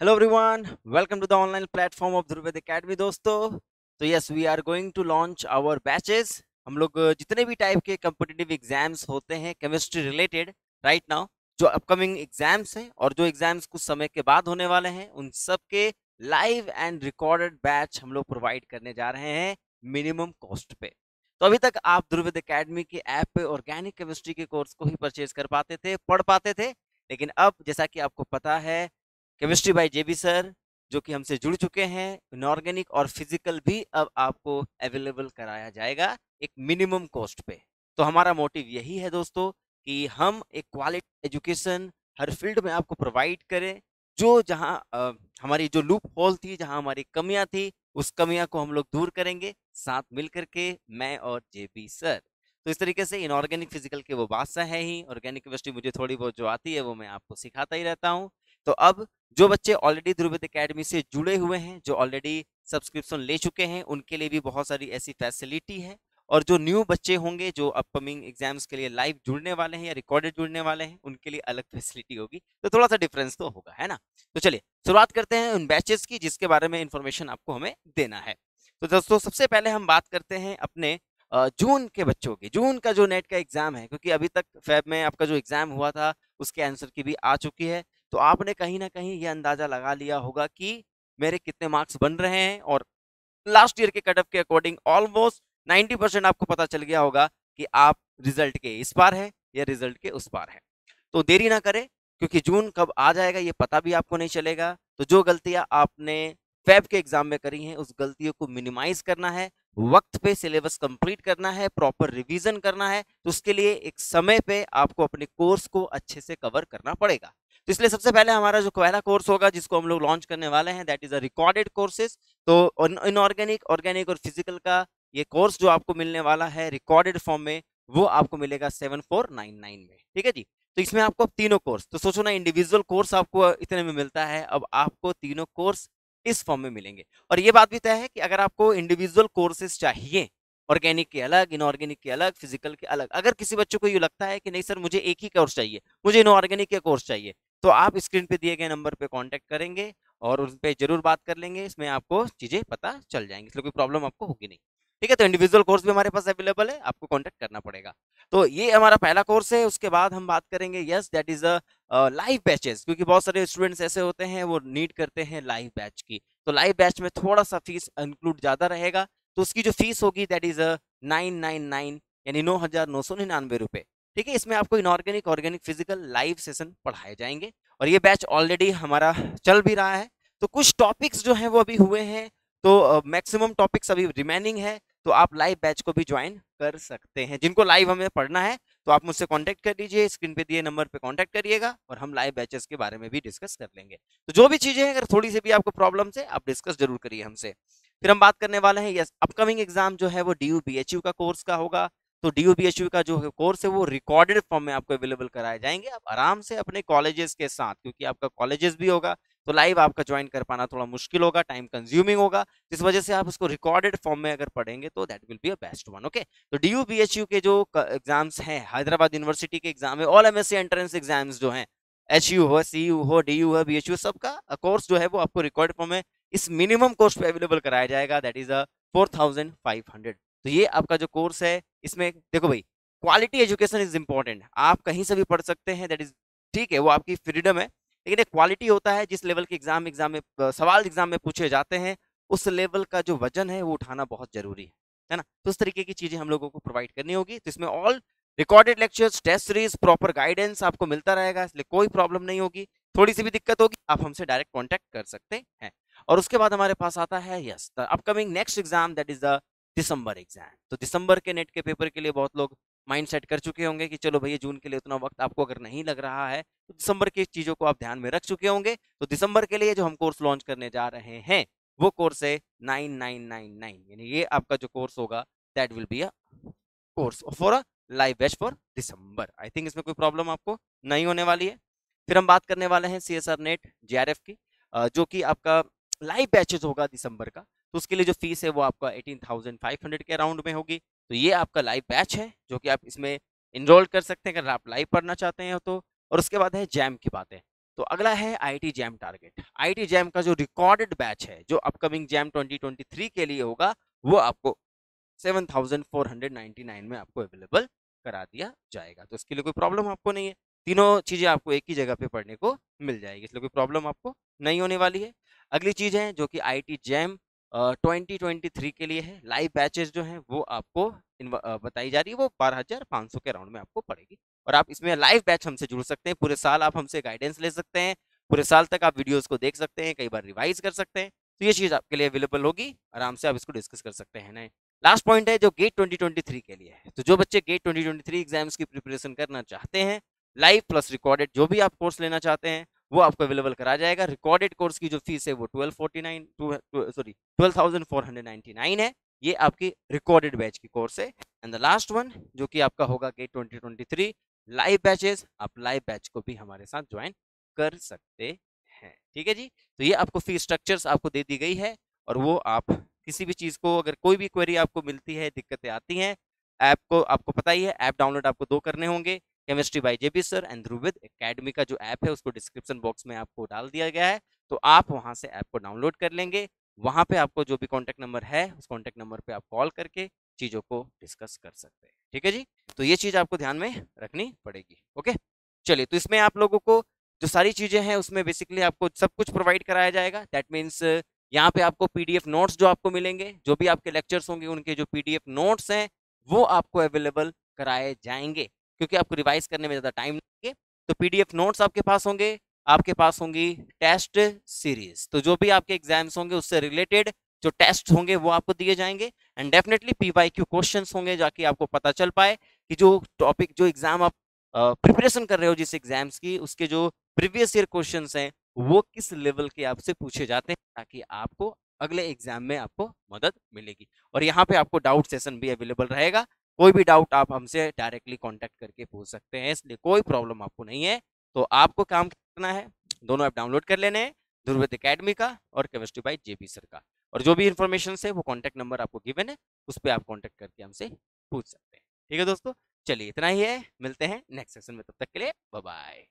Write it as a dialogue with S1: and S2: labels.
S1: Hello everyone, welcome to the online platform of Dhruvid Academy दोस्तों। तो yes we are going to launch our batches. हम लोग जितने भी टाइप के कॉम्पिटिटिव एग्जाम्स होते हैं केमिस्ट्री रिलेटेड राइट नाउ, जो अपकमिंग एग्जाम्स हैं और जो एग्जाम्स कुछ समय के बाद होने वाले हैं, उन सब के लाइव एंड रिकॉर्डेड बैच हम लोग प्रोवाइड करने जा रहे हैं मिनिमम कॉस्ट पे। तो अभी तक आप ध्रुविद एकेडमी के ऐप पे ऑर्गेनिक केमिस्ट्री के कोर्स को ही परचेज कर पाते थे, पढ़ पाते थे, लेकिन अब जैसा कि आपको पता है केमिस्ट्री बाय जेबी सर जो कि हमसे जुड़ चुके हैं, इनऑर्गेनिक और फिजिकल भी अब आपको अवेलेबल कराया जाएगा एक मिनिमम कॉस्ट पे। तो हमारा मोटिव यही है दोस्तों कि हम एक क्वालिटी एजुकेशन हर फील्ड में आपको प्रोवाइड करें। जो जहां हमारी जो लूप होल थी, जहां हमारी कमियां थी, उस कमियां को हम लोग दूर करेंगे साथ मिल करके, मैं और जेबी सर। तो इस तरीके से इनऑर्गेनिक फिजिकल के वो बादशाह है ही, ऑर्गेनिक केमिस्ट्री मुझे थोड़ी बहुत जो आती है वो मैं आपको सिखाता ही रहता हूँ। तो अब जो बच्चे ऑलरेडी ध्रुविद एकेडमी से जुड़े हुए हैं, जो ऑलरेडी सब्सक्रिप्शन ले चुके हैं, उनके लिए भी बहुत सारी ऐसी फैसिलिटी है। और जो न्यू बच्चे होंगे जो अपकमिंग एग्जाम्स के लिए लाइव जुड़ने वाले हैं या रिकॉर्डेड जुड़ने वाले हैं, उनके लिए अलग फैसिलिटी होगी। तो थोड़ा सा डिफरेंस तो होगा, है ना। तो चलिए शुरुआत करते हैं उन बैचेस की जिसके बारे में इंफॉर्मेशन आपको हमें देना है। तो दोस्तों सबसे पहले हम बात करते हैं अपने जून के बच्चों की। जून का जो नेट का एग्जाम है, क्योंकि अभी तक फेब में आपका जो एग्जाम हुआ था उसके आंसर की भी आ चुकी है। तो आपने कहीं ना कहीं ये अंदाजा लगा लिया होगा कि मेरे कितने मार्क्स बन रहे हैं, और लास्ट ईयर के कट ऑफ के अकॉर्डिंग ऑलमोस्ट 90% आपको पता चल गया होगा कि आप रिजल्ट के इस पार है या रिजल्ट के उस पार है। तो देरी ना करें, क्योंकि जून कब आ जाएगा ये पता भी आपको नहीं चलेगा। तो जो गलतियां आपने फेब के एग्जाम में करी हैं, उस गलतियों को मिनिमाइज करना है, वक्त पे सिलेबस कंप्लीट करना है, प्रॉपर रिवीजन करना है। तो उसके लिए एक समय पे आपको अपने कोर्स को अच्छे से कवर करना पड़ेगा। तो इसलिए सबसे पहले हमारा जो पहला कोर्स होगा जिसको हम लोग लॉन्च करने वाले हैं, that is a recorded courses. तो इनऑर्गेनिक, ऑर्गेनिक और फिजिकल का ये कोर्स जो आपको मिलने वाला है रिकॉर्डेड फॉर्म में, वो आपको मिलेगा 7499 में। ठीक है जी। तो इसमें आपको तीनों कोर्स, तो सोचो ना, इंडिविजुअल कोर्स आपको इतने में मिलता है, अब आपको तीनों कोर्स इस फॉर्म में मिलेंगे। और ये बात भी तय है कि अगर आपको इंडिविजुअल कोर्सेज चाहिए, ऑर्गेनिक के अलग, इनऑर्गेनिक के अलग, फिजिकल के अलग, अगर किसी बच्चे को ये लगता है कि नहीं सर मुझे एक ही कोर्स चाहिए, मुझे इनऑर्गेनिक के कोर्स चाहिए, तो आप स्क्रीन पे दिए गए नंबर पे कांटेक्ट करेंगे और उन पे जरूर बात कर लेंगे। इसमें आपको चीजें पता चल जाएंगी, इसलिए कोई प्रॉब्लम आपको होगी नहीं। ठीक है। तो इंडिविजुअल कोर्स भी हमारे पास अवेलेबल है, आपको कांटेक्ट करना पड़ेगा। तो ये हमारा पहला कोर्स है। उसके बाद हम बात करेंगे, yes that is a live batches, क्योंकि बहुत सारे स्टूडेंट्स ऐसे होते हैं वो नीड करते हैं लाइव बैच की। तो लाइव बैच में थोड़ा सा फीस इंक्लूड ज्यादा रहेगा। तो उसकी जो फीस होगी दैट इज 999, यानी 9,999 रुपए। ठीक है। इसमें आपको inorganic, organic, physical live session पढ़ाए जाएंगे, और ये बैच ऑलरेडी हमारा चल भी रहा है। तो कुछ टॉपिक्स जो हैं वो अभी हुए हैं, तो मैक्सिमम टॉपिक्स अभी रिमेनिंग है। तो आप लाइव बैच को भी ज्वाइन कर सकते हैं। जिनको लाइव हमें पढ़ना है तो आप मुझसे कांटेक्ट कर लीजिए, स्क्रीन पे दिए नंबर पे कांटेक्ट करिएगा और हम लाइव बैचेस के बारे में भी डिस्कस कर लेंगे। तो जो भी चीजें हैं, अगर थोड़ी सी भी आपको प्रॉब्लम है, आप डिस्कस जरूर करिए हमसे। फिर हम बात करने वाले हैं, यस अपकमिंग एग्जाम जो है वो डी बीएचयू का कोर्स का होगा। तो डी बीएचयू का जो कोर्स है वो रिकॉर्डेड फॉर्म में आपको अवेलेबल कराए जाएंगे। आप आराम से अपने कॉलेजेस के साथ, क्योंकि आपका कॉलेजेस भी होगा, तो लाइव आपका ज्वाइन कर पाना थोड़ा मुश्किल होगा, टाइम कंज्यूमिंग होगा। इस वजह से आप उसको रिकॉर्डेड फॉर्म में अगर पढ़ेंगे तो that will be a best one. Okay. तो डी बीएचयू के जो एग्जाम्स हैं, हैदराबाद यूनिवर्सिटी के एग्जाम है, ऑल एमएससी एंट्रेंस एग्जाम्स जो हैं, एच यू हो, सी यू हो, डी यू हो, बी एच यू, सबका कोर्स जो है वो आपको रिकॉर्ड फॉर्म में इस मिनिमम कोर्स पे अवेलेबल कराया जाएगा, दैट इज अ 4500। तो ये आपका जो कोर्स है, इसमें देखो भाई, क्वालिटी एजुकेशन इज इंपॉर्टेंट। आप कहीं से भी पढ़ सकते हैं, दैट इज ठीक है, वो आपकी फ्रीडम है, लेकिन एक क्वालिटी होता है। जिस लेवल के एग्जाम में सवाल एग्जाम में पूछे जाते हैं, उस लेवल का जो वजन है वो उठाना बहुत जरूरी है ना। तो उस तरीके की चीजें हम लोगों को प्रोवाइड करनी होगी। तो इसमें all recorded lectures, test series, proper guidance आपको मिलता रहेगा, इसलिए कोई प्रॉब्लम नहीं होगी। थोड़ी सी भी दिक्कत होगी आप हमसे डायरेक्ट कॉन्टेक्ट कर सकते हैं। और उसके बाद हमारे पास आता है, yes the upcoming next exam, that is the December exam. तो दिसंबर के नेट के पेपर के लिए बहुत लोग माइंड सेट कर चुके होंगे कि चलो भैया जून के लिए उतना वक्त आपको अगर नहीं लग रहा है, तो दिसंबर की चीजों को आप ध्यान में रख चुके होंगे। तो दिसंबर के लिए जो हम कोर्स लॉन्च करने जा रहे हैं, वो कोर्स है 9999, यानी ये आपका जो कोर्स होगा that will be a course for a live batch for December. I think इसमें कोई प्रॉब्लम आपको नहीं होने वाली है। फिर हम बात करने वाले हैं सीएसआर नेट जेआरएफ की, जो कि आपका लाइव बैचेज होगा दिसंबर का। तो उसके लिए जो फीस है वो आपका 18,500 के अराउंड में होगी। तो ये आपका लाइव बैच है जो कि आप इसमें इनरोल कर सकते हैं अगर आप लाइव पढ़ना चाहते हैं तो। और उसके बाद है जैम की बातें। तो अगला है IT jam target. IT jam का जो रिकॉर्डेड बैच है जो अपकमिंग जैम 2023 के लिए होगा वो आपको 7499 में आपको अवेलेबल करा दिया जाएगा। तो इसके लिए कोई प्रॉब्लम आपको नहीं है, तीनों चीजें आपको एक ही जगह पे पढ़ने को मिल जाएगी, इसलिए कोई प्रॉब्लम आपको नहीं होने वाली है। अगली चीज है जो कि आईटी जैम 2023 के लिए है, लाइव बैचेस जो हैं वो आपको बताई जा रही है, वो 12,500 के राउंड में आपको पड़ेगी। और आप इसमें लाइव बैच हमसे जुड़ सकते हैं, पूरे साल आप हमसे गाइडेंस ले सकते हैं, पूरे साल तक आप वीडियोस को देख सकते हैं, कई बार रिवाइज कर सकते हैं। तो ये चीज आपके लिए अवेलेबल होगी, आराम से आप इसको डिस्कस कर सकते हैं ना। लास्ट पॉइंट है जो गेट 2023 के लिए है। तो जो बच्चे गेट 2023 एग्जाम्स की प्रिपरेशन करना चाहते हैं, लाइव प्लस रिकॉर्डेड जो भी आप कोर्स लेना चाहते हैं वो आपको अवेलेबल करा जाएगा। रिकॉर्डेड कोर्स की जो फीस है वो 12,499 है, ये आपकी रिकॉर्डेड बैच की कोर्स है। एंड द लास्ट वन जो कि आपका होगा गेट 2023 लाइव बैचेस, आप लाइव बैच को भी हमारे साथ ज्वाइन कर सकते हैं। ठीक है जी, तो ये आपको फी स्ट्रक्चर्स आपको दे दी गई है, और वो आप किसी भी चीज को, अगर कोई भी क्वेरी आपको मिलती है, दिक्कतें आती हैं, ऐप को आपको पता ही है, ऐप डाउनलोड आपको 2 करने होंगे, chemistry by JB sir and Dhruvid academy का जो ऐप है उसको डिस्क्रिप्शन बॉक्स में आपको डाल दिया गया है, तो आप वहां से ऐप को डाउनलोड कर लेंगे। वहां पे आपको जो भी कॉन्टैक्ट नंबर है उस कॉन्टैक्ट नंबर पे आप कॉल करके चीजों को डिस्कस कर सकते हैं। ठीक है जी, तो ये चीज आपको ध्यान में रखनी पड़ेगी। ओके, चलिए, तो इसमें आप लोगों को जो सारी चीजें हैं उसमें बेसिकली आपको सब कुछ प्रोवाइड कराया जाएगा। दैट मीन्स यहाँ पे आपको पीडीएफ नोट्स जो आपको मिलेंगे, जो भी आपके लेक्चर्स होंगे उनके जो पीडीएफ नोट्स हैं वो आपको अवेलेबल कराए जाएंगे, क्योंकि आपको रिवाइज करने में ज्यादा टाइम नहीं है। तो पीडीएफ नोट्स आपके पास होंगे, आपके पास होंगी टेस्ट सीरीज, तो जो भी आपके एग्जाम्स होंगे उससे रिलेटेड जो टेस्ट होंगे वो आपको दिए जाएंगे। एंड डेफिनेटली पीवाईक्यू क्वेश्चंस होंगे, जाके आपको पता चल पाए कि जो टॉपिक, जो एग्जाम आप प्रिपरेशन कर रहे हो जिस एग्जाम्स की, उसके जो प्रीवियस ईयर क्वेश्चंस हैं वो किस लेवल के आपसे पूछे जाते हैं, ताकि आपको अगले एग्जाम में आपको मदद मिलेगी। और यहाँ पे आपको डाउट सेशन भी अवेलेबल रहेगा, कोई भी डाउट आप हमसे डायरेक्टली कांटेक्ट करके पूछ सकते हैं, इसलिए कोई प्रॉब्लम आपको नहीं है। तो आपको काम करना है, दोनों ऐप डाउनलोड कर लेने हैं, ध्रुविद एकेडमी का और केमिस्ट्री बाय जेबी सर का, और जो भी इन्फॉर्मेशन है वो कॉन्टैक्ट नंबर आपको गिवन है, उस पर आप कॉन्टैक्ट करके हमसे पूछ सकते हैं। ठीक है दोस्तों, चलिए इतना ही है, मिलते हैं नेक्स्ट सेशन में, तब तक के लिए बाय बाय।